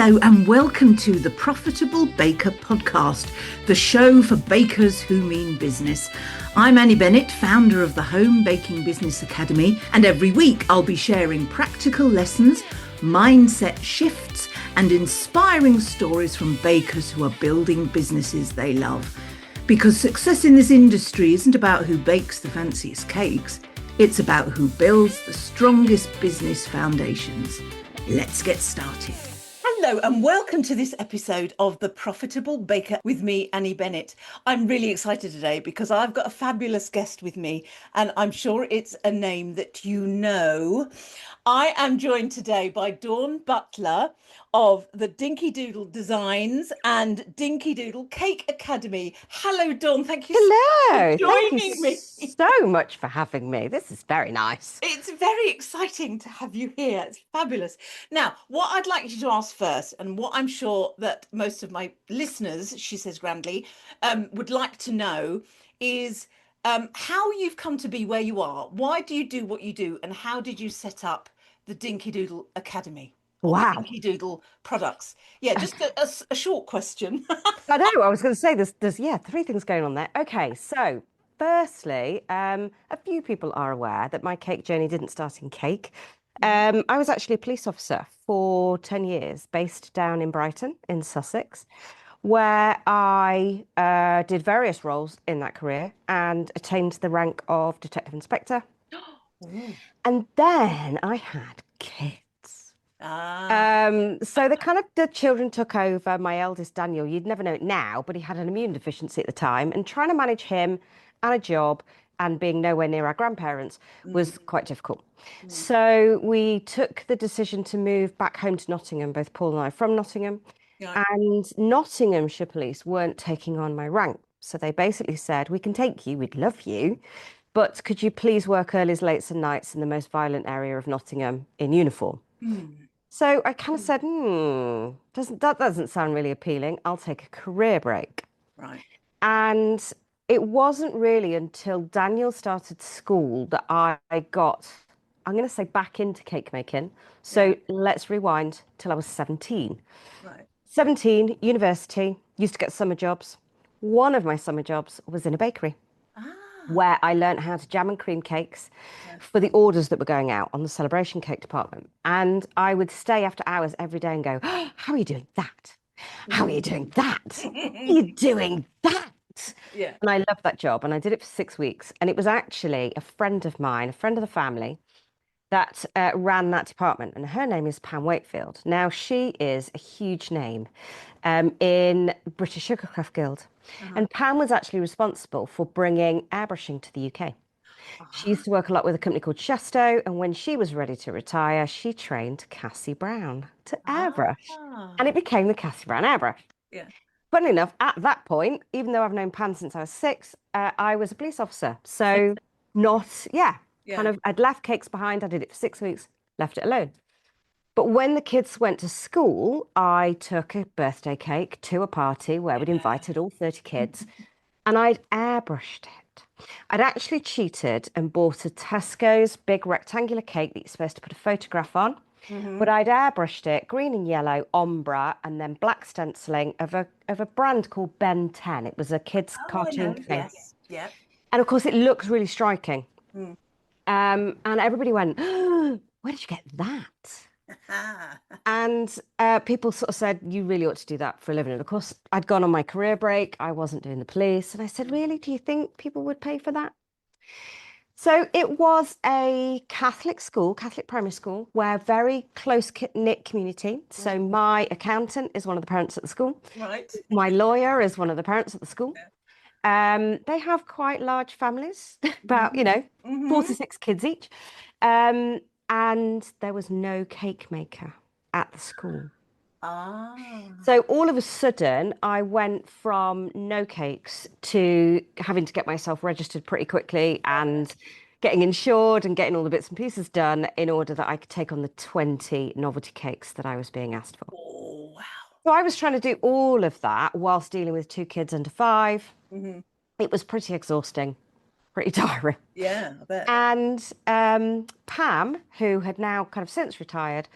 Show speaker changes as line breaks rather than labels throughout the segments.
Hello and welcome to the Profitable Baker podcast, the show for bakers who mean business. I'm Annie Bennett, founder of the Home Baking Business Academy, and every week I'll be sharing practical lessons, mindset shifts, and inspiring stories from bakers who are building businesses they love. Because success in this industry isn't about who bakes the fanciest cakes, it's about who builds the strongest business foundations. Let's get started. Hello and welcome to this episode of The Profitable Baker with me, Annie Bennett. I'm really excited today because I've got a fabulous guest with me and I'm sure it's a name that you know. I am joined today by Dawn Butler of the Dinkydoodle Designs and Dinkydoodle Cake Academy. Hello, Dawn. Thank you so much for joining me.
So much for having me. This is very nice.
It's very exciting to have you here. It's fabulous. Now, what I'd like you to ask first, and what I'm sure that most of my listeners, she says grandly, would like to know is how you've come to be where you are. Why do you do what you do? And how did you set up the Dinkydoodle Academy?
Wow.
Dinkydoodle products. Yeah, just a short question.
I know, I was going to say there's three things going on there. Okay, so firstly, a few people are aware that my cake journey didn't start in cake. I was actually a police officer for 10 years, based down in Brighton in Sussex, where I did various roles in that career and attained the rank of detective inspector. And then I had kids. So the children took over. My eldest Daniel, you'd never know it now, but he had an immune deficiency at the time, and trying to manage him and a job and being nowhere near our grandparents was quite difficult. So we took the decision to move back home to Nottingham. Both Paul and I are from Nottingham, and Nottinghamshire Police weren't taking on my rank. So they basically said, we can take you, we'd love you, but could you please work earlys, lates and nights in the most violent area of Nottingham in uniform? So I kind of said, that doesn't sound really appealing. I'll take a career break.
Right.
And it wasn't really until Daniel started school that I got, I'm going to say, back into cake making. So let's rewind till I was 17.
Right.
17, university, used to get summer jobs. One of my summer jobs was in a bakery, where I learned how to jam and cream cakes for the orders that were going out on the celebration cake department. And I would stay after hours every day and go, how are you doing that? How are you doing that? Are you doing that?
Yeah.
And I loved that job. And I did it for 6 weeks. And it was actually a friend of mine, a friend of the family, that ran that department. And her name is Pam Wakefield. Now, she is a huge name in British Sugarcraft Guild. And Pam was actually responsible for bringing airbrushing to the UK. She used to work a lot with a company called Chasteau, and when she was ready to retire, she trained Cassie Brown to airbrush, and it became the Cassie Brown airbrush.
Yeah.
Funnily enough, at that point, even though I've known Pam since I was 6, I was a police officer. So I'd left cakes behind. I did it for 6 weeks, left it alone. But when the kids went to school, I took a birthday cake to a party where we'd invited all 30 kids, and I'd airbrushed it. I'd actually cheated and bought a Tesco's big rectangular cake that you're supposed to put a photograph on, but I'd airbrushed it green and yellow, ombre, and then black stenciling of a brand called Ben 10. It was a kids' cartoon thing.
Yes. Yeah.
And of course, it looks really striking. And everybody went, oh, where did you get that? And people sort of said, you really ought to do that for a living. And of course, I'd gone on my career break. I wasn't doing the police. And I said, really, do you think people would pay for that? So it was a Catholic school, Catholic primary school, where very close-knit community. So my accountant is one of the parents at the school.
Right.
My lawyer is one of the parents at the school. They have quite large families, about, 46 kids each. And there was no cake maker at the school. So all of a sudden, I went from no cakes to having to get myself registered pretty quickly and getting insured and getting all the bits and pieces done in order that I could take on the 20 novelty cakes that I was being asked for.
Oh, wow.
So I was trying to do all of that whilst dealing with 2 kids under 5. It was pretty exhausting. pretty tiring.
Yeah, I bet.
And Pam, who had now kind of since retired,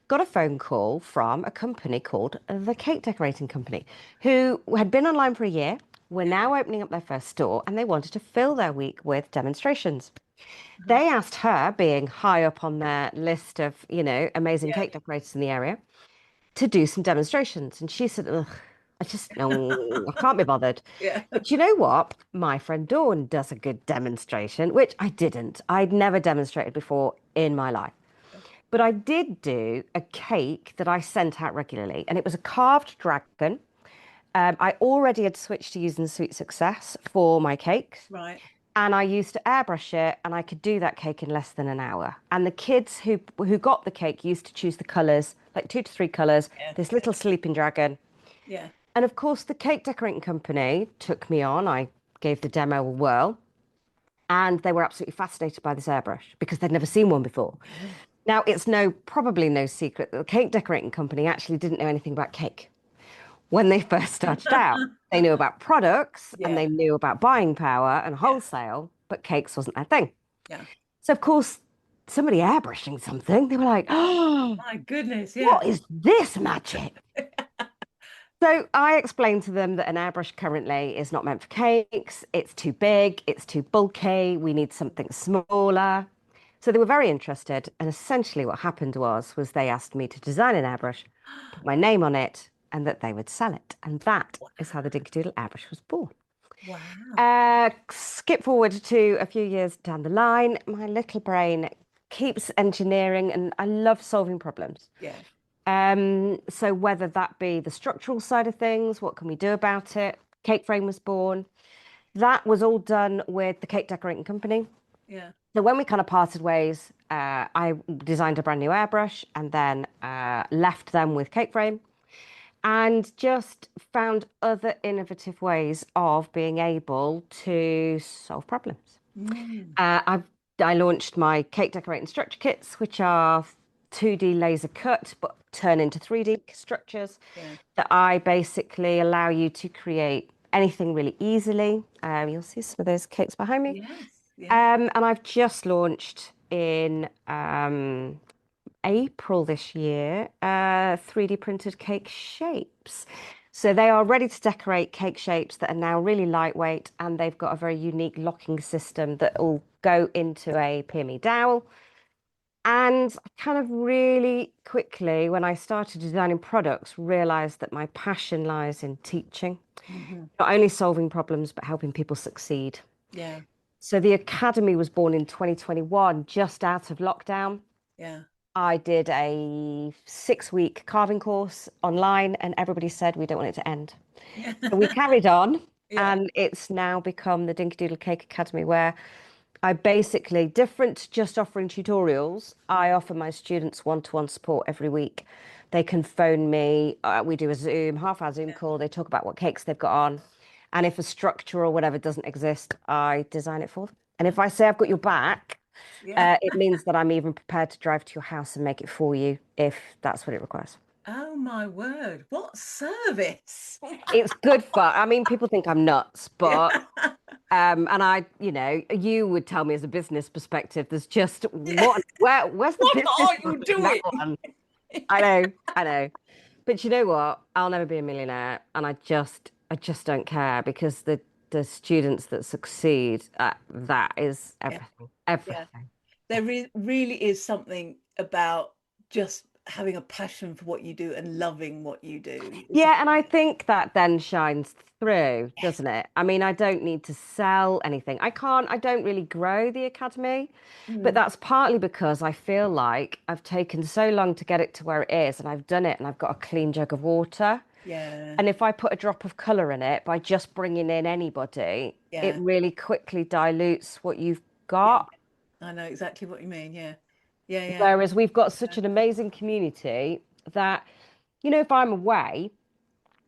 got a phone call from a company called the Cake Decorating Company, who had been online for a year, were now opening up their first store, and they wanted to fill their week with demonstrations.
Uh-huh.
They asked her, being high up on their list of, amazing
Yeah,
cake decorators in the area, to do some demonstrations. And she said, ugh, no, I can't be bothered.
yeah.
But you know what? My friend Dawn does a good demonstration, which I didn't. I'd never demonstrated before in my life. But I did do a cake that I sent out regularly, and it was a carved dragon. I already had switched to using Sweet Success for my cakes.
Right.
And I used to airbrush it, and I could do that cake in less than an hour. And the kids who got the cake used to choose the colours, like 2 to 3 colours,
Yeah,
this little sleeping dragon.
yeah.
And of course, the cake decorating company took me on. I gave the demo a whirl, and they were absolutely fascinated by this airbrush because they'd never seen one before. Now, it's probably no secret that the cake decorating company actually didn't know anything about cake. When they first started out, they knew about products and
Yeah,
they knew about buying power and wholesale, but cakes wasn't their thing.
yeah.
So, of course, somebody airbrushing something, they were like, oh,
My goodness, yeah.
what is this magic? So I explained to them that an airbrush currently is not meant for cakes. It's too big, it's too bulky. We need something smaller. So they were very interested. And essentially what happened was they asked me to design an airbrush, put my name on it, and that they would sell it. And that is how the Dinkydoodle airbrush was born.
Wow.
Skip forward to a few years down the line, my little brain keeps engineering and I love solving problems.
Yeah.
So whether that be the structural side of things, what can we do about it? Cake frame was born. That was all done with the cake decorating company.
Yeah.
So when we kind of parted ways, I designed a brand new airbrush and then left them with cake frame and just found other innovative ways of being able to solve problems.
Mm.
I launched my cake decorating structure kits, which are 2D laser cut, but turn into 3D structures
Yeah.
that I basically allow you to create anything really easily. You'll see some of those cakes behind me.
Yes. Yeah.
And I've just launched in April this year 3D printed cake shapes. So they are ready to decorate cake shapes that are now really lightweight, and they've got a very unique locking system that will go into a PME dowel. And I kind of really quickly, when I started designing products, realized that my passion lies in teaching,
Hmm.
not only solving problems, but helping people succeed.
Yeah.
So the Academy was born in 2021, just out of lockdown.
Yeah.
I did a 6-week carving course online, and everybody said we don't want it to end.
Yeah.
So we carried on,
Yeah.
and it's now become the Dinkydoodle Cake Academy, where I basically, different to just offering tutorials, I offer my students one-to-one support every week. They can phone me, we do a Zoom, half-hour Zoom call, they talk about what cakes they've got on. And if a structure or whatever doesn't exist, I design it for them. And if I say I've got your back,
Yeah.
it means that I'm even prepared to drive to your house and make it for you if that's what it requires.
Oh my word. What service.
It's good fun. I mean, people think I'm nuts,
Yeah.
but and you would tell me as a business perspective, there's just
Yeah.
where's the
What
business
are you
model in that
doing?
one? I know. But you know what? I'll never be a millionaire, and I just don't care because the students that succeed, that is everything.
Yeah.
Everything.
There really is something about just having a passion for what you do and loving what you do.
Yeah, and I think that then shines through, doesn't it? I mean, I don't need to sell anything. I don't really grow the academy, but
Mm.
that's partly because I feel like I've taken so long to get it to where it is, and I've done it, and I've got a clean jug of water.
Yeah.
And if I put a drop of colour in it by just bringing in anybody, it
Yeah.
really quickly dilutes what you've
Yeah.
got.
I know exactly what you mean. Yeah. Yeah. Yeah.
Whereas we've got such an amazing community that, if I'm away,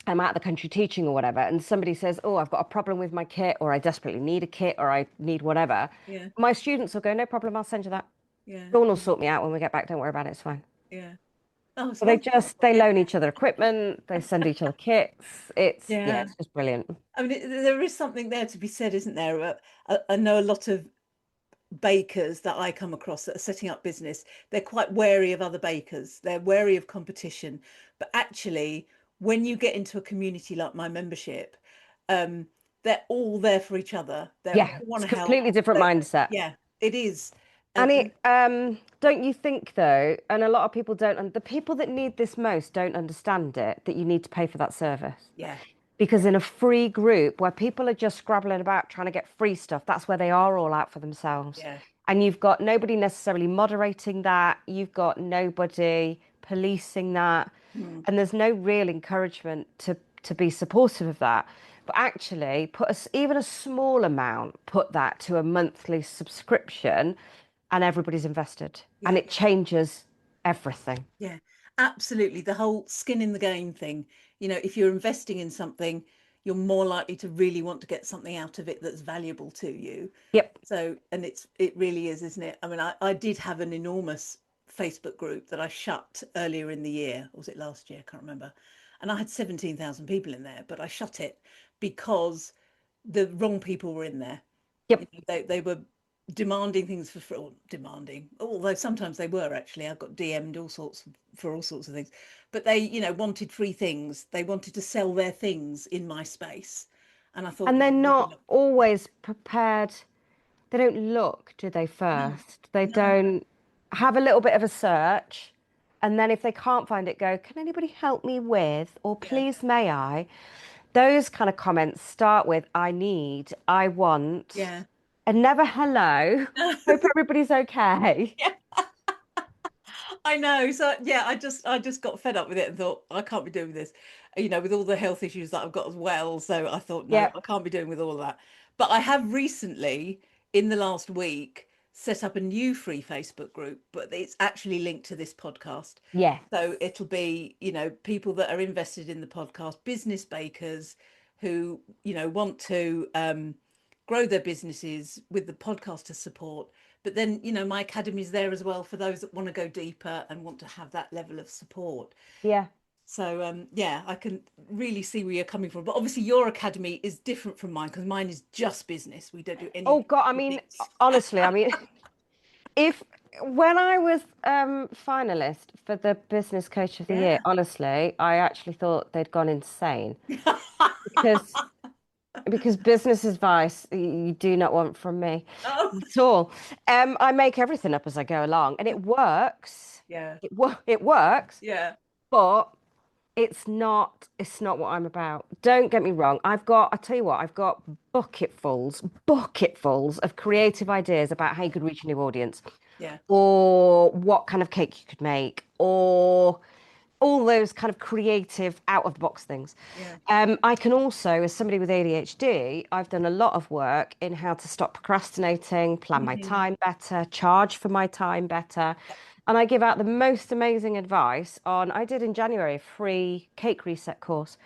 I'm out of the country teaching or whatever, and somebody says, "Oh, I've got a problem with my kit, or I desperately need a kit, or I need whatever,"
Yeah.
my students will go, "No problem, I'll send you that.
Yeah.
Dawn will sort me out when we get back. Don't worry about it, it's fine."
Yeah. Oh, it's
So they
wonderful.
just they
Yeah.
loan each other equipment, they send each other kits. It's yeah,
Yeah.
it's just brilliant.
I mean, there is something there to be said, isn't there? I know a lot of bakers that I come across that are setting up business. They're quite wary of other bakers. They're wary of competition. But actually, when you get into a community like my membership, um, they're all there for each other. They
Yeah,
all want
it's
to
a
help.
completely different
They,
mindset.
yeah, it is.
And
And
don't you think though, and a lot of people don't, and the people that need this most don't understand it, that you need to pay for that service.
yeah,
Because in a free group where people are just scrabbling about trying to get free stuff, that's where they are all out for themselves.
yeah,
And you've got nobody necessarily moderating that. You've got nobody policing that.
mm,
And there's no real encouragement to be supportive of that. But actually, put us even a small amount, put that to a monthly subscription, and everybody's invested. And
yeah,
it changes everything.
yeah. Absolutely. The whole skin in the game thing. If you're investing in something, you're more likely to really want to get something out of it that's valuable to you.
Yep.
So, and it really is, isn't it? I mean, I did have an enormous Facebook group that I shut earlier in the year. Or was it last year? I can't remember. And I had 17,000 people in there, but I shut it because the wrong people were in there.
Yep.
They were demanding things for free, or demanding, although sometimes they were actually. I got DM'd all sorts for all sorts of things, but they, wanted free things. They wanted to sell their things in my space, and I thought,
And they're
really
not
not.
always prepared. They don't look, do they,
No,
first? They
no,
don't have a little bit of a search. And then if they can't find it, go, can anybody help me with, or
yeah,
please may I? Those kind of comments start with, I need, I want,
yeah.
and never hello. Hope everybody's okay.
Yeah, I know. So yeah, I just got fed up with it and thought I can't be doing this, with all the health issues that I've got as well. So I thought, no,
Yeah.
I can't be doing with all of that. But I have recently, in the last week, set up a new free Facebook group, but it's actually linked to this podcast.
Yeah.
So it'll be, people that are invested in the podcast, business bakers who, want to grow their businesses with the podcast to support. But then, my academy is there as well for those that want to go deeper and want to have that level of support.
Yeah.
So yeah, I can really see where you're coming from. But obviously your academy is different from mine because mine is just business. We don't do
Oh
any
God, I mean,
things.
honestly, I mean, if when I was finalist for the Business Coach of the Year,
Yeah.
honestly, I actually thought they'd gone insane because business advice you do not want from me
Oh,
at all. I make everything up as I go along, and it works.
yeah.
It works,
Yeah.
but it's not what I'm about. Don't get me wrong. I tell you what, I've got bucketfuls of creative ideas about how you could reach a new audience,
Yeah.
or what kind of cake you could make, or all those kind of creative out of the box things.
Yeah.
I can also, as somebody with ADHD, I've done a lot of work in how to stop procrastinating, plan my
Mhm.
time better, charge for my time better. And I give out the most amazing advice on, I did in January a free cake reset course.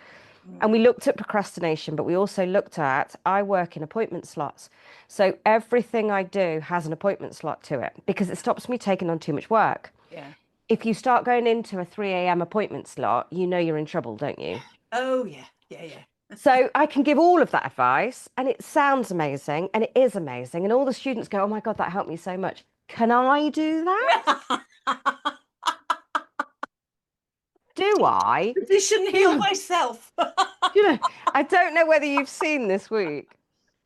And
Mm.
we looked at procrastination, but we also looked at, I work in appointment slots. So everything I do has an appointment slot to it because it stops me taking on too much work.
Yeah.
If you start going into a 3 a.m. appointment slot, you know you're in trouble, don't you?
Oh yeah. Yeah. Yeah.
So I can give all of that advice and it sounds amazing and it is amazing. And all the students go, oh my God, that helped me so much. Can I do that? Do I?
Physician heal
Do
myself.
I don't know whether you've seen this week,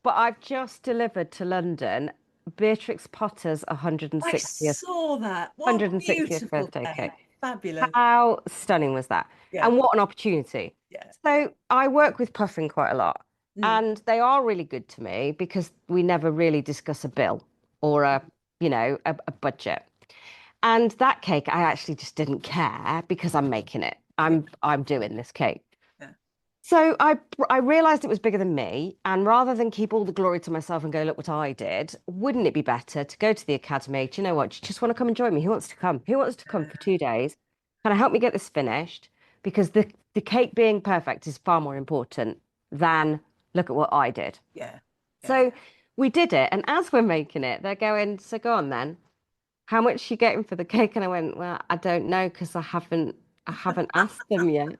but I've just delivered to London Beatrix Potter's
I
160th
saw that. What a
160th
beautiful
birthday cake.
cake. Fabulous.
How stunning was that?
Yeah.
And what an opportunity.
Yeah.
So I work with Puffin quite a lot,
Mm.
and they are really good to me because we never really discuss a bill or a budget. And that cake, I actually just didn't care because I'm making it.
Yeah.
I'm doing this cake.
Yeah.
So I realized it was bigger than me, and rather than keep all the glory to myself and go, look what I did, wouldn't it be better to go to the academy? Do you know what? Do you just want to come and join me? Who wants to come? Who wants to come for 2 days? Can I help me get this finished? Because the cake being perfect is far more important than look at what I did.
Yeah. Yeah.
So we did it, and as we're making it, they're going, so go on then. how much are you getting for the cake? And I went, well, I don't know because I haven't asked them yet.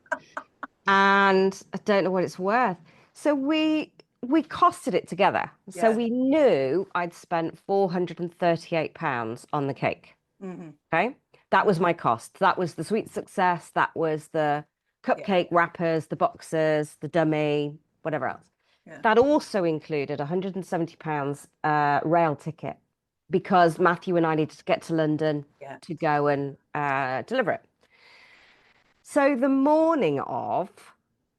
And I don't know what it's worth. So we costed it together. So
Yeah.
we knew I'd spent £438 on the cake.
Hmm.
Okay. That was my cost. That was the sweet success. That was the
Yeah.
cupcake wrappers, the boxes, the dummy, whatever else.
Yeah.
That also included £170 rail ticket because Matthew and I needed to get to London
Yeah.
to go and deliver it. So the morning of,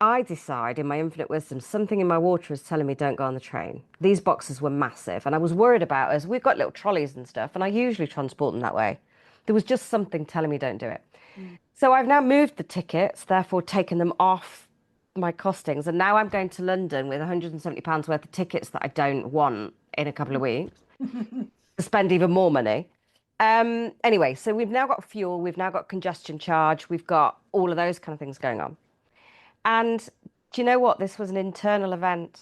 I decide in my infinite wisdom, something in my water is telling me don't go on the train. These boxes were massive, and I was worried about us. We've got little trolleys and stuff, and I usually transport them that way. There was just something telling me don't do it.
Mm.
So I've now moved the tickets, therefore taken them off my costings, and now I'm going to London with £170 worth of tickets that I don't want in a couple of weeks to spend even more money. Anyway, so we've now got fuel, we've now got congestion charge, we've got all of those kind of things going on. And do you know what? This was an internal event.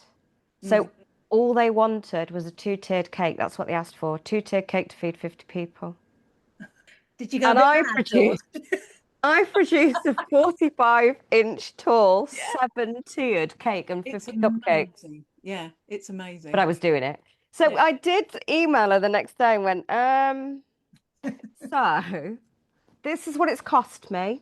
Mm.
So all they wanted was a two-tiered cake. That's what they asked for. Two-tiered cake to feed 50 people.
Did you go a
And
bit mad, Dawn?
I produced a 45-inch tall,
Yeah.
seven-tiered cake and
It's
50 cupcakes.
amazing. Yeah, it's
But
amazing.
I was doing it. So
Yeah.
I did email her the next day and went, so this is what it's cost me.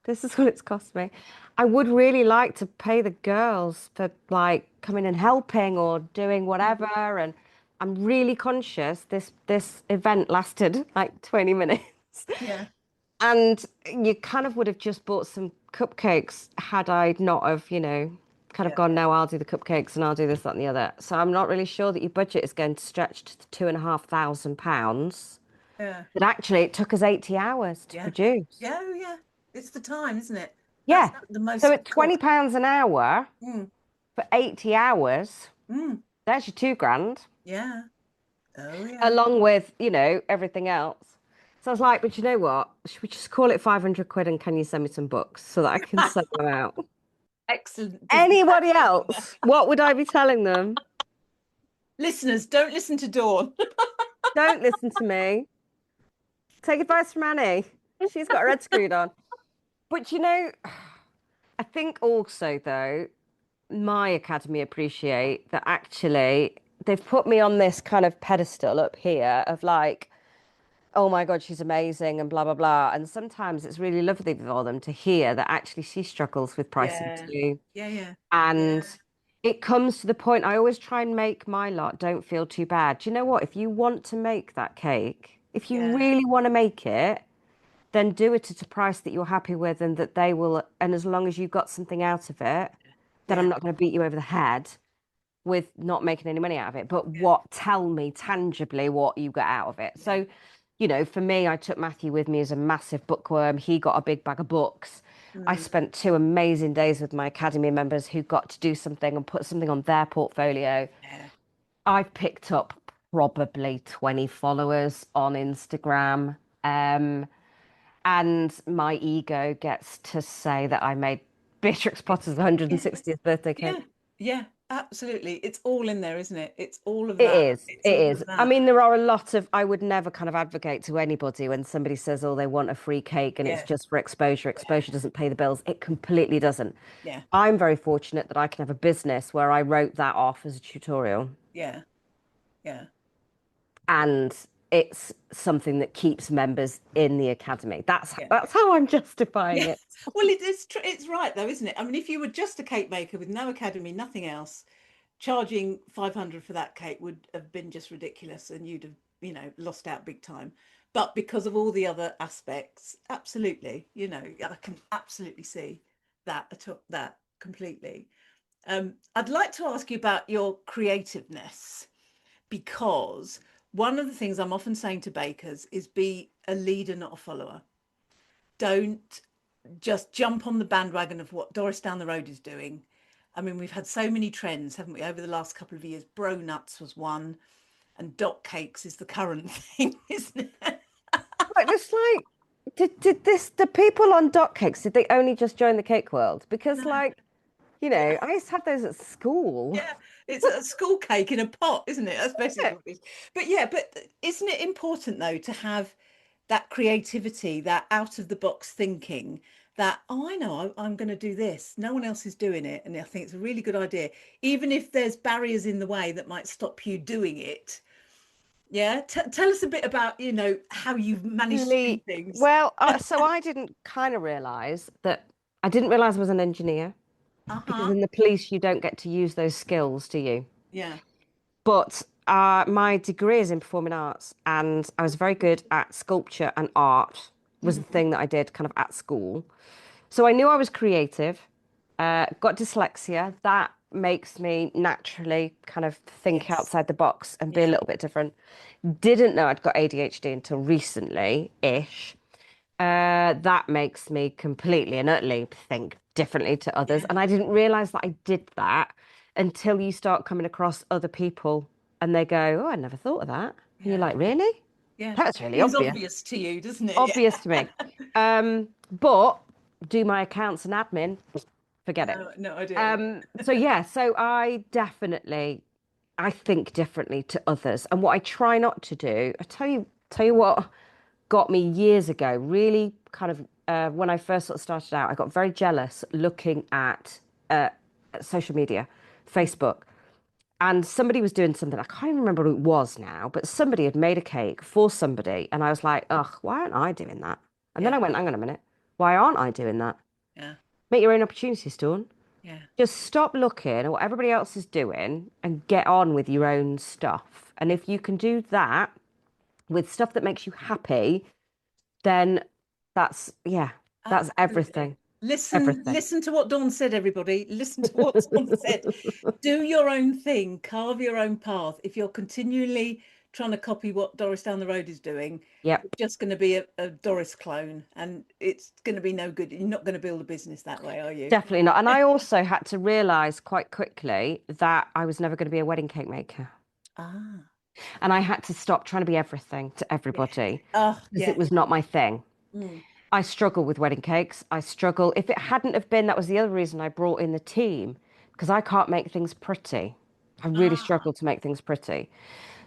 This is what it's cost me. I would really like to pay the girls for like coming and helping or doing whatever. And I'm really conscious this event lasted like 20 minutes.
Yeah.
And you kind of would have just bought some cupcakes had I not have, kind of
Yeah.
gone, no, I'll do the cupcakes and I'll do this, that, and the other. So I'm not really sure that your budget is going to stretch to £2,500.
Yeah.
But actually, it took us 80 hours to
Yeah.
produce.
Yeah. Oh, yeah. It's the time, isn't it? That's
Yeah.
the
So
most
at £20 an hour
Mm.
for 80 hours,
Mm.
there's your 2 grand,
Yeah. Oh, yeah.
along with, everything else. So I was like, but you know what? Should we just call it 500 quid and can you send me some books so that I can send them out?
Excellent business
Anybody
acumen.
else? What would I be telling them?
Listeners, don't listen to Dawn.
Don't listen to me. Take advice from Annie. She's got her head screwed on. But I think also, though, my academy appreciate that actually they've put me on this kind of pedestal up here of like, oh my God, she's amazing and blah, blah, blah. And sometimes it's really lovely for them to hear that actually she struggles with pricing
Yeah.
too.
Yeah. Yeah.
And
Yeah.
it comes to the point, I always try and make my lot don't feel too bad. Do you know what? If you want to make that cake, if you
Yeah.
really want to make it, then do it at a price that you're happy with and that they will, and as long as you got something out of it, then
Yeah.
I'm not going to beat you over the head with not making any money out of it. But tell me tangibly what you got out of it.
Yeah.
So, for me, I took Matthew with me as a massive bookworm. He got a big bag of books. I
Mm.
spent 2 amazing days with my academy members who got to do something and put something on their portfolio.
Yeah.
I've picked up probably 20 followers on Instagram. And my ego gets to say that I made Beatrix Potter's
Yeah.
160th birthday
Yeah.
cake.
Yeah. Absolutely. It's all in there, isn't it? It's all of
It
that.
is.
It's
It
all of
is. I
that.
mean, there are a lot of, I would never kind of advocate to anybody when somebody says, oh, they want a free cake and it's
Yeah.
just for exposure. Exposure doesn't pay the bills. It completely doesn't.
Yeah.
I'm very fortunate that I can have a business where I wrote that off as a tutorial
Yeah. Yeah.
and it's something that keeps members in the academy. That's
Yeah.
that's how I'm justifying
Yeah.
it.
Well, it is it's right though, isn't it? I mean, if you were just a cake maker with no academy, nothing else, charging 500 for that cake would have been just ridiculous and you'd have, lost out big time. But because of all the other aspects, absolutely, I can absolutely see that completely. I'd like to ask you about your creativeness because one of the things I'm often saying to bakers is be a leader, not a follower. Don't just jump on the bandwagon of what Doris down the road is doing. I mean, we've had so many trends, haven't we, over the last couple of years? Bro nuts was one, and dot cakes is the current thing, isn't it?
But it's like, did the people on dot cakes, did they only just join the cake world? Because
No.
I used to have those at school.
Yeah, it's a school cake in a pot, isn't it? That's basically
Yeah.
what it is. But yeah, but isn't it important though to have that creativity, that out of the box thinking that, oh, I know I'm going to do this. No one else is doing it. And I think it's a really good idea, even if there's barriers in the way that might stop you doing it. Yeah. Tell us a bit about, how you've managed to do things.
Well, so I didn't kind of realize that I didn't realize I was an engineer because
Uh-huh.
in the police you don't get to use those skills, do you?
Yeah.
But my degree is in performing arts, and I was very good at sculpture and art was the
Mhm.
thing that I did kind of at school. So I knew I was creative, got dyslexia. That makes me naturally kind of think
Yes.
outside the box and be a
Yeah.
little bit different. Didn't know I'd got ADHD until recently-ish. That makes me completely and utterly think differently to others.
Yeah.
And I didn't realize that I did that until you start coming across other people and they go, oh, I never thought of that. And you're
Yeah.
like, really?
Yeah.
That's really
Seems
obvious.
obvious to you, doesn't it? Yeah.
Obvious to me. But do my accounts and admin, forget it.
No, no idea.
So yeah, so I think differently to others. And what I try not to do, I tell you what got me years ago, really kind of when I first sort of started out, I got very jealous looking at social media, Facebook, and somebody was doing something. I can't even remember who it was now, but somebody had made a cake for somebody, and I was like, ugh, why aren't I doing that? And then
Yeah.
I went, hang on a minute, why aren't I doing that?
Yeah.
Make your own opportunities, Dawn.
Yeah.
Just stop looking at what everybody else is doing and get on with your own stuff. And if you can do that with stuff that makes you happy, then yeah, that's
Absolutely.
everything.
Listen,
Everything.
listen to what Dawn said, everybody. Listen to what Dawn said. Do your own thing, carve your own path. If you're continually trying to copy what Doris down the road is doing,
Yep,
you're just going to be a Doris clone and it's going to be no good. You're not going to build a business that way, are you?
definitely not. And I also had to realize quite quickly that I was never going to be a wedding cake maker.
Ah,
And I had to stop trying to be everything to
yeah.
everybody
Oh,
because it
yeah.
was not my thing.
Mm,
I struggle with wedding cakes. I struggle. If it hadn't have been, that was the other reason I brought in the team because I can't make things pretty. I really
ah,
struggle to make things pretty.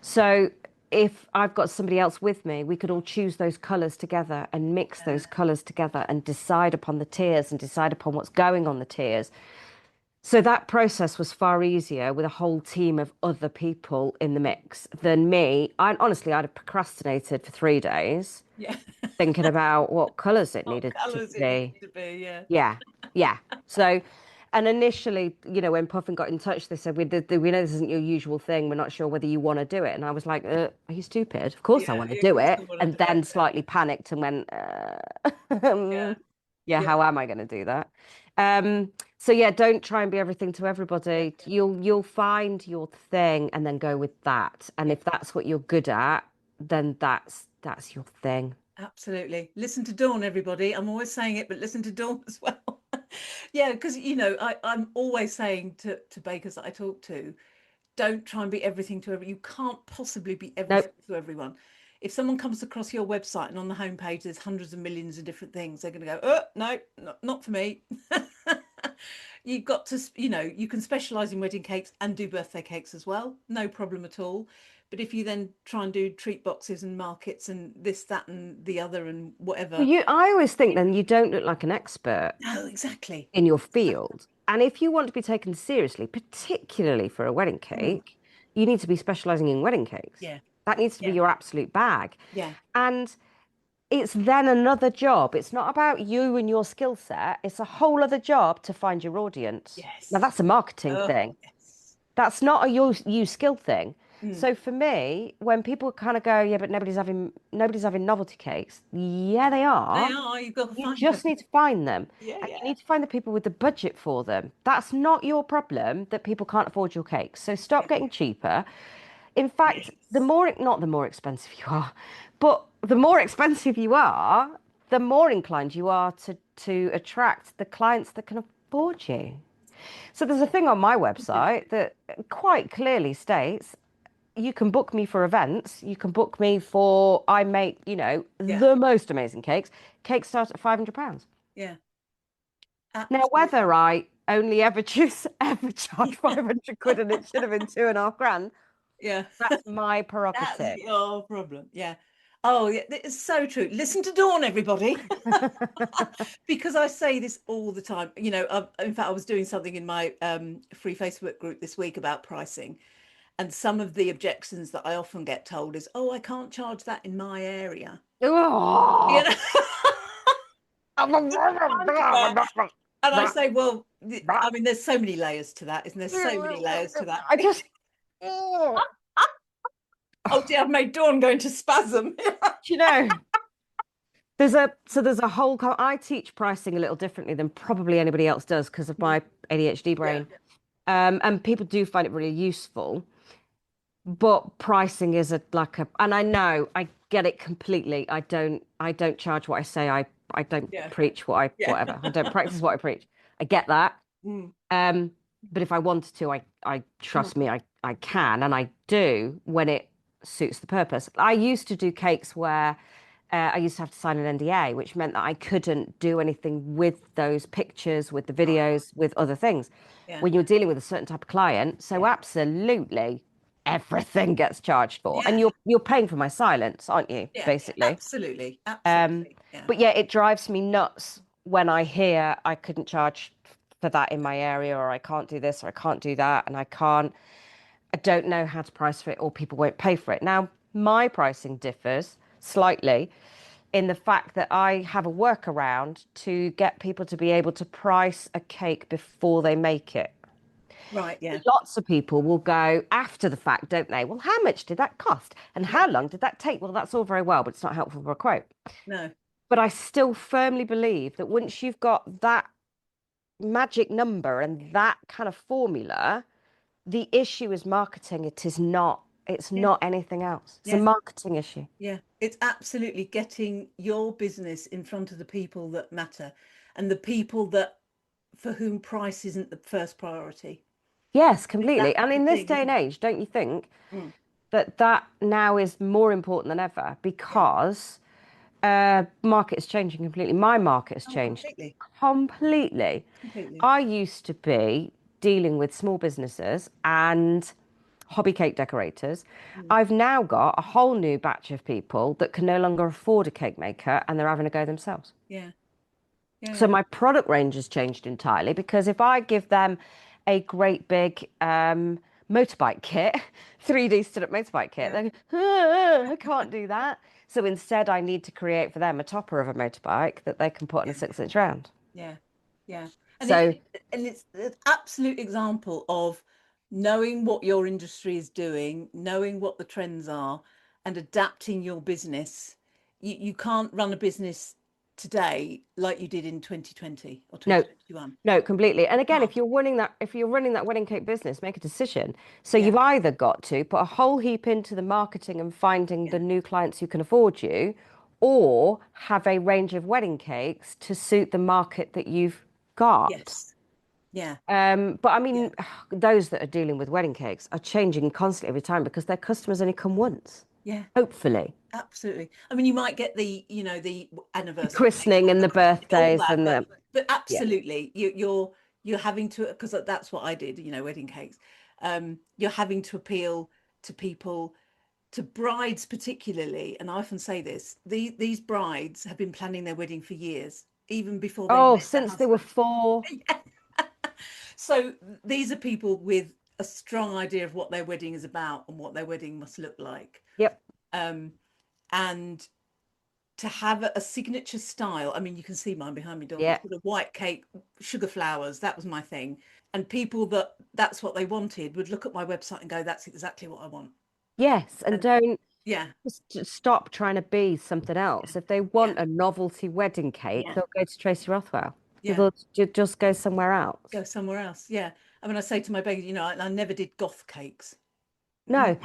So if I've got somebody else with me, we could all choose those colours together and mix those colours together and decide upon the tiers and decide upon what's going on the tiers. So that process was far easier with a whole team of other people in the mix than me. I'd have procrastinated for 3 days
yeah.
thinking about what colours it
What
needed to
colours it needs
be.
to be, yeah.
Yeah, yeah. So, and initially, when Puffin got in touch, they said, we know this isn't your usual thing. We're not sure whether you want to do it. And I was like, are you stupid? Of course I
Yeah,
want to
yeah, of
do
course
it.
I want
And
to do it.
then slightly panicked and went,
Yeah,
yeah,
yeah,
how am I going to do that? So yeah, don't try and be everything to
yeah,
everybody. You'll find your thing and then go with that. And
yeah.
if that's what you're good at, then that's your thing.
Absolutely. Listen to Dawn, everybody. I'm always saying it, but listen to Dawn as well. Yeah, because I'm always saying to bakers that I talk to, don't try and be everything to everyone. You can't possibly be everything
Nope.
to everyone. If someone comes across your website and on the homepage there's hundreds of millions of different things, they're going to go, oh, no, not for me. You've got to, you can specialize in wedding cakes and do birthday cakes as well. No problem at all. But if you then try and do treat boxes and markets and this, that, and the other and
Well,
whatever.
I always think then you don't look like an expert
No, exactly.
in your
Exactly.
field. And if you want to be taken seriously, particularly for a wedding
Mm,
cake, you need to be specializing in wedding cakes.
yeah.
That needs to be
Yeah.
your absolute bag.
Yeah.
And it's then another job. It's not about you and your skill set. It's a whole other job to find your audience. Now,
Yes.
that's a marketing
Oh,
thing.
yes.
That's not a you skill thing.
Mm.
So for me, when people kind of go, yeah, but nobody's having novelty cakes. Yeah, they
They
are.
are. You've got to
You
find them.
just need to find them.
Yeah,
And you
yeah.
need to find the people with the budget for them. That's not your problem that people can't afford your cakes. So stop
Yeah.
getting cheaper. In fact,
Yes.
not the more expensive you are, but the more expensive you are, the more inclined you are to attract the clients that can afford you. So there's a thing on my website that quite clearly states you can book me for events. You can book me for, I make,
Yeah.
the most amazing cakes. Cakes start at £500.
Yeah.
Now,
Absolutely.
whether I only ever charge 500 quid and it should have been 2.5 grand.
Yeah.
That's my
That's
prerogative.
your problem. Yeah. Oh, yeah, it's so true. Listen to Dawn, everybody. Because I say this all the time. In fact, I was doing something in my free Facebook group this week about pricing. And some of the objections that I often get told is, oh, I can't charge that in my area. You
Oh,
know? And I say, well, I mean, there's so many layers to that, isn't there? So many layers to that.
I just, oh,
Oh dear, I've made Dawn go into spasm.
you know, there's a whole, I teach pricing a little differently than probably anybody else does because of my ADHD brain. And people do find it really useful. But pricing is and I know I get it completely. I don't charge what I say. I don't preach whatever. I don't practice what I preach. I get that. But if I wanted to, I trust me, I can, and I do when it suits the purpose. I used to do cakes where I used to have to sign an NDA, which meant that I couldn't do anything with those pictures, with the videos, with other things. When you're dealing with a certain type of client, so absolutely everything gets charged for, and you're paying for my silence, aren't you? Basically,
absolutely.
But yeah, it drives me nuts when I hear I couldn't charge for that in my area, or I can't do this, or I can't do that, and I don't know how to price for it, or people won't pay for it. Now, my pricing differs slightly in the fact that I have a workaround to get people to be able to price a cake before they make it.
Right, yeah.
Lots of people will go after the fact, don't they? Well, how much did that cost? And how long did that take? Well, that's all very well, but it's not helpful for a quote.
No.
But I still firmly believe that once you've got that magic number and that kind of formula, the issue is marketing. It's not anything else. It's a marketing issue.
Yeah, it's absolutely getting your business in front of the people that matter and the people that for whom price isn't the first priority.
Yes, completely. And in this day and age, don't you think that now is more important than ever because market is changing completely. My market has changed completely. I used to be dealing with small businesses and hobby cake decorators. I've now got a whole new batch of people that can no longer afford a cake maker and they're having a go themselves. So my product range has changed entirely because if I give them a great big motorbike kit, 3D stood up motorbike kit, then I can't do that. So instead I need to create for them a topper of a motorbike that they can put in a 6-inch round.
Yeah. And it's an absolute example of knowing what your industry is doing, knowing what the trends are and adapting your business. You can't run a business today like you did in 2020 or 2021.
No, completely. And again, if you're running that wedding cake business, make a decision. So you've either got to put a whole heap into the marketing and finding the new clients who can afford you, or have a range of wedding cakes to suit the market that you've got. But I mean, those that are dealing with wedding cakes are changing constantly every time because their customers only come once. Hopefully.
Absolutely. I mean, you might get the anniversary,
the christening and the birthdays and
but absolutely, you're having to, because that's what I did, wedding cakes. You're having to appeal to people, to brides particularly, and I often say this: these brides have been planning their wedding for years, even before
since they were 4.
So these are people with a strong idea of what their wedding is about and what their wedding must look like. And to have a signature style, I mean, you can see mine behind me, Dawn. Sort of white cake, sugar flowers, that was my thing. And people that's what they wanted would look at my website and go, that's exactly what I want.
Yes, and don't just stop trying to be something else. If they want a novelty wedding cake, they'll go to Tracy Rothwell. They'll just go somewhere else.
I mean, I say to my baby, I never did goth cakes.
No,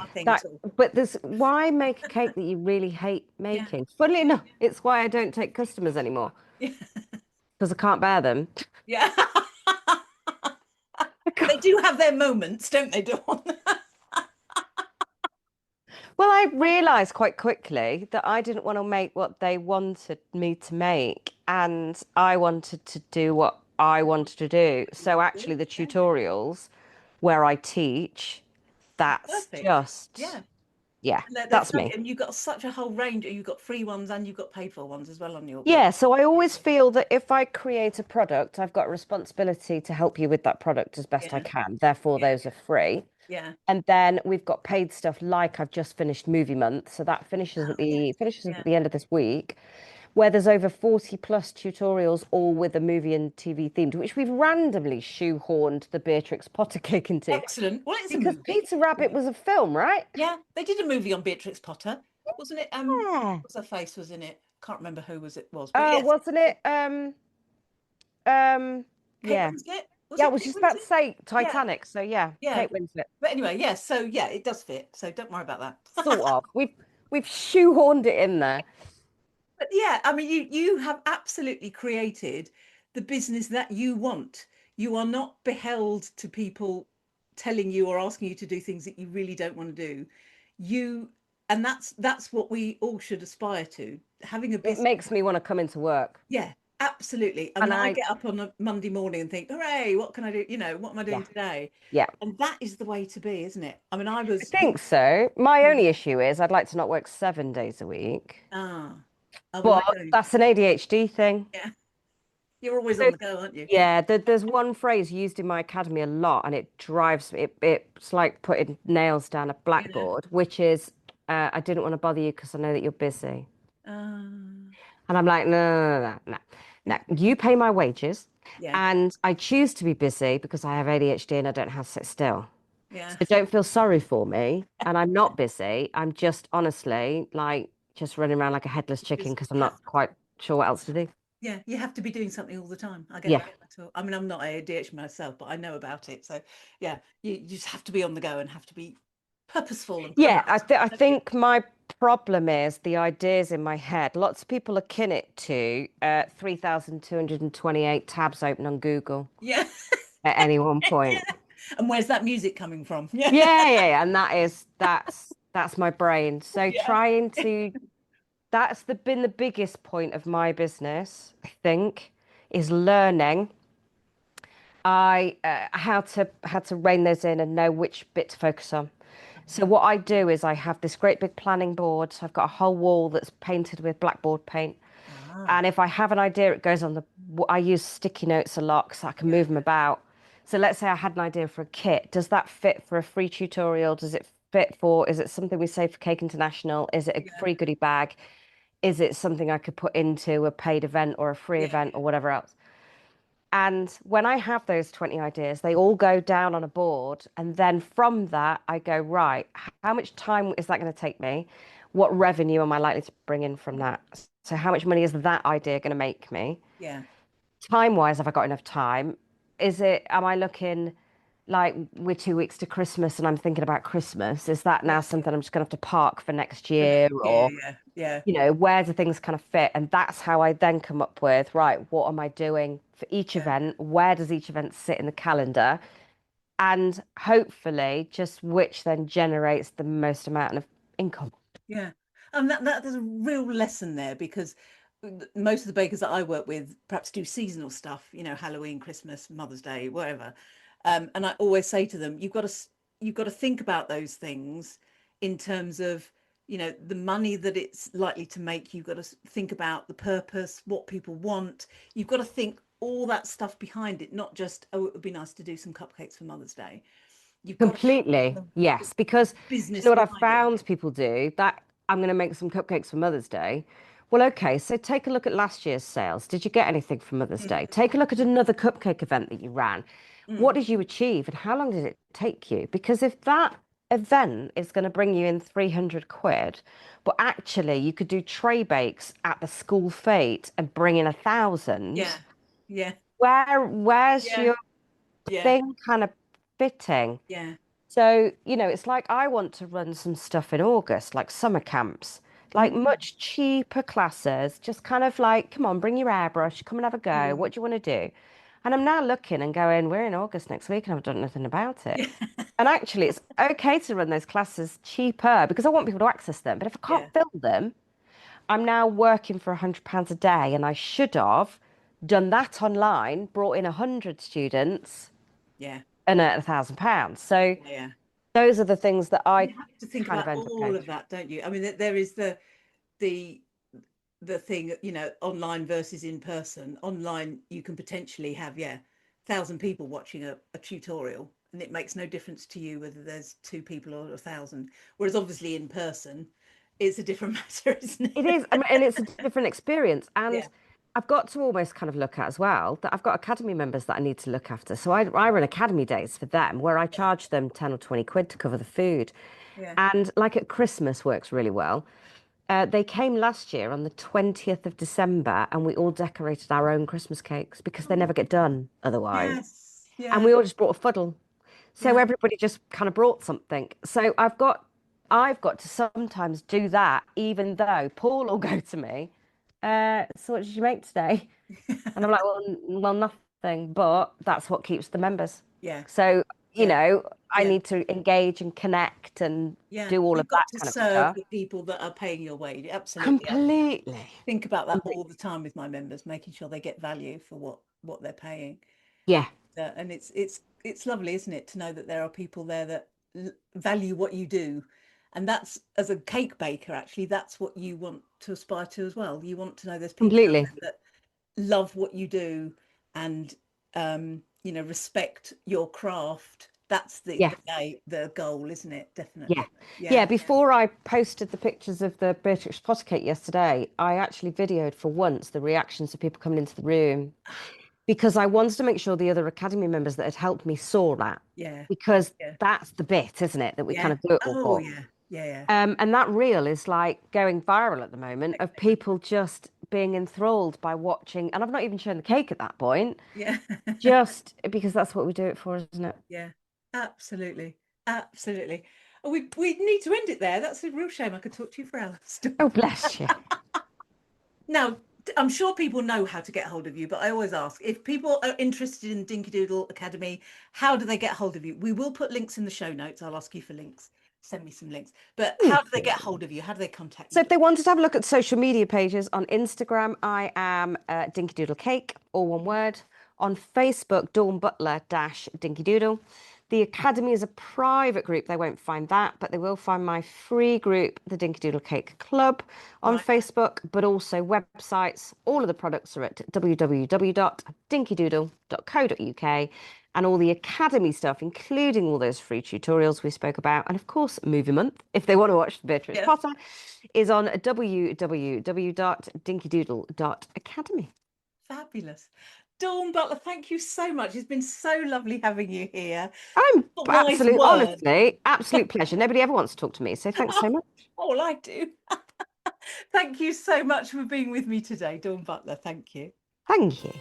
but why make a cake that you really hate making? Funnily enough, it's why I don't take customers anymore. Because I can't bear them.
They do have their moments, don't they, Dawn?
Well, I realised quite quickly that I didn't want to make what they wanted me to make, and I wanted to do what I wanted to do. So actually, the
Yeah.
tutorials where I teach, that's
Perfect.
just,
Yeah.
yeah,
And they're
that's
fabulous.
me.
And you've got such a whole range. You've got free ones and you've got paid for ones as well on your
Yeah,
website.
so I always feel that if I create a product, I've got a responsibility to help you with that product as best I
Yeah.
can. Therefore,
Yeah.
those are free.
Yeah.
And then we've got paid stuff like I've just finished movie month. So that
Oh, yes.
finishes at
Yeah.
the end of this week, where there's over 40 plus tutorials, all with a movie and TV themed, which we've randomly shoehorned the Beatrix Potter cake into.
Excellent. Well, it's a
Because
movie.
Peter Rabbit was a film, right?
Yeah. They did a movie on Beatrix Potter, wasn't it?
Yeah.
What's her face was in it? Can't remember who was, but yes.
Wasn't it?
Kate
Yeah.
Winslet. Was
Yeah, I
it
was
Kate
just about to
Winslet?
say
Yeah.
Titanic. So yeah,
Yeah.
Kate Winslet.
But anyway, yes. So yeah, it does fit. So don't worry about that.
Sort of. We've shoehorned it in there.
But yeah, I mean, you have absolutely created the business that you want. You are not beheld to people telling you or asking you to do things that you really don't want to do. You, and that's what we all should aspire to. Having a
It
business.
makes me want to come into work.
Yeah, absolutely. I mean,
And
I
I,
get up on a Monday morning and think, hooray, what can I do? What am I
yeah,
doing today?
yeah,
And that is the way to be, isn't it? I mean, I
I
was,
think so. My only issue is I'd like to not work 7 days a week,
ah, oh, well,
but
I don't.
that's an ADHD thing.
Yeah, you're always on
So
the go, aren't you?
yeah, there's one phrase used in my academy a lot, and it drives me. It's like putting nails down a
Yeah.
blackboard, which is, I didn't want to bother you because I know that you're busy.
Um,
And I'm like, no, no, no, no, no, no. You pay my wages,
yeah,
and I choose to be busy because I have ADHD and I don't have to sit still.
yeah,
So don't feel sorry for me. And I'm not busy. I'm just honestly like just running around like a headless chicken
just
because I'm
have,
not quite sure what else to do.
yeah, you have to be doing something all the time.
Yeah.
I get that too. I mean, I'm not ADHD myself, but I know about it. So yeah, you just have to be on the go and have to be purposeful and
Yeah,
proactive,
I
don't you?
think my problem is the ideas in my head. Lots of people akin it to 3,228 tabs open on Google
Yeah,
at any one
yeah.
point.
And where's that music coming from? Yeah,
Yeah, and that's my brain. So
yeah,
trying to that's been the biggest point of my business, I think, is learning I how to rein those in and know which bit to focus on. So what I do is I have this great big planning board. So I've got a whole wall that's painted with blackboard paint.
ah,
And if I have an idea, it goes on I use sticky notes a lot so I can
yeah,
move them about. So let's say I had an idea for a kit. Does that fit for a free tutorial? Does it fit for, is it something we say for Cake International? Is it a
yeah,
free goodie bag? Is it something I could put into a paid event or a free
yeah,
event or whatever else? And when I have those 20 ideas, they all go down on a board. And then from that, I go, right, how much time is that going to take me? What revenue am I likely to bring in from that? So, how much money is that idea going to make me?
yeah,
Time wise, have I got enough time? Am I looking like we're 2 weeks to Christmas and I'm thinking about Christmas? Is that
yeah.
now something I'm just going to have to park for next
For
year?
next year,
Or,
yeah, yeah,
where do things kind of fit? And that's how I then come up with, right, what am I doing for each
yeah,
event? Where does each event sit in the calendar? And hopefully just which then generates the most amount of income.
yeah. There's a real lesson there because most of the bakers that I work with perhaps do seasonal stuff, Halloween, Christmas, Mother's Day, whatever. And I always say to them, you've got to think about those things in terms of, the money that it's likely to make. You've got to think about the purpose, what people want. You've got to think all that stuff behind it, not just, oh, it would be nice to do some cupcakes for Mother's Day. You've got to
Completely.
have the
Yes. Because do you
business
know what I've
behind it.
found people do? That I'm going to make some cupcakes for Mother's Day. Well, okay, so take a look at last year's sales. Did you get anything for Mother's Day?
Mm,
Take a look at another cupcake event that you ran. What
mm,
did you achieve and how long did it take you? Because if that event is going to bring you in 300 quid, but actually you could do tray bakes at the school fete and bring in 1,000,
yeah, yeah,
where's
yeah,
your
yeah,
thing kind of fitting?
yeah.
So, it's like I want to run some stuff in August, like summer camps, like
Mm,
much cheaper classes, just kind of like, come on, bring your airbrush, come and have a go.
mm,
What do you want to do? And I'm now looking and going, we're in August next week and I've done nothing about it.
yeah,
And actually, it's okay to run those classes cheaper because I want people to access them. But if I
yeah,
can't fill them, I'm now working for £100 a day and I should have done that online, brought in 100 students
Yeah.
and earned £1,000. So
Yeah.
those are the things that I
You have to think
kind of
about
end up
all
going
of that, don't you? I mean, there is the the thing, you know, online versus in person. Online, you can potentially have, yeah, 1,000 people watching a tutorial, and it makes no difference to you whether there's 2 people or 1,000. Whereas obviously in person, it's a different matter, isn't
It
it?
is, I mean, and it's a different experience.
Yeah,
And I've got to almost kind of look at as well that I've got academy members that I need to look after. So I run academy days for them where I
yeah,
charge them 10 or 20 quid to cover the food.
yeah.
And like at Christmas works really well. They came last year on the 20th of December and we all decorated our own Christmas cakes because they never
Oh,
get done otherwise.
yes,
And
yeah,
we all just brought a fuddle. So
yeah,
everybody just kind of brought something. So I've got to sometimes do that, even though Paul will go to me, so what did you make today? And I'm like, well, nothing, but that's what keeps the members.
yeah,
So,
yeah,
I
yeah.
need to engage and connect and
Yeah,
do all of
you've
that
got to
kind of
serve
stuff.
the people that are paying your wage. Absolutely. I
Completely.
think about that all
Completely.
the time with my members, making sure they get value for what they're paying.
Yeah,
And it's lovely, isn't it, to know that there are people there that value what you do. And that's, as a cake baker, actually, that's what you want to aspire to as well. You want to know there's people out
completely.
there that love what you do and you know, respect your craft. That's
Yeah.
the goal, isn't it?
Yeah.
Definitely.
Yeah.
Yeah.
Before I posted the pictures of the Beatrix Potter cake yesterday, I actually videoed for once the reactions of people coming into the room because I wanted to make sure the other Academy members that had helped me saw that
Yeah.
because
Yeah.
that's the bit, isn't it, that we kind
Yeah.
of do it all
Oh
for.
yeah. Yeah. Yeah.
And that reel is like going viral at the moment of people just being enthralled by watching. And I've not even shown the cake at that point,
Yeah.
just because that's what we do it for, isn't it?
Yeah. Absolutely. Absolutely. Oh, we need to end it there. That's a real shame. I could talk to you for hours.
Oh, bless you.
Now, I'm sure people know how to get hold of you, but I always ask if people are interested in Dinkydoodle Academy, how do they get hold of you? We will put links in the show notes. I'll ask you for links. Send me some links. But how do they get hold of you? How do they contact
So
you?
if they wanted to have a look at social media pages on Instagram, I am Dinkydoodle Cake, all one word. On Facebook, Dawn Butler dash Dinkydoodle. The Academy is a private group. They won't find that, but they will find my free group, the Dinkydoodle Cake Club, on
Right.
Facebook, but also websites. All of the products are at www.dinkydoodle.co.uk. And all the Academy stuff, including all those free tutorials we spoke about, and of course, Movie Month, if they want to watch Beatrix
Yes.
Potter, is on www.dinkydoodle.academy.
Fabulous. Dawn Butler, thank you so much. It's been so lovely having you here.
I'm
Wise words.
honestly, absolute pleasure. Nobody ever wants to talk to me, so thanks so much.
Oh, well, I do. Thank you so much for being with me today, Dawn Butler. Thank you.
Thank you.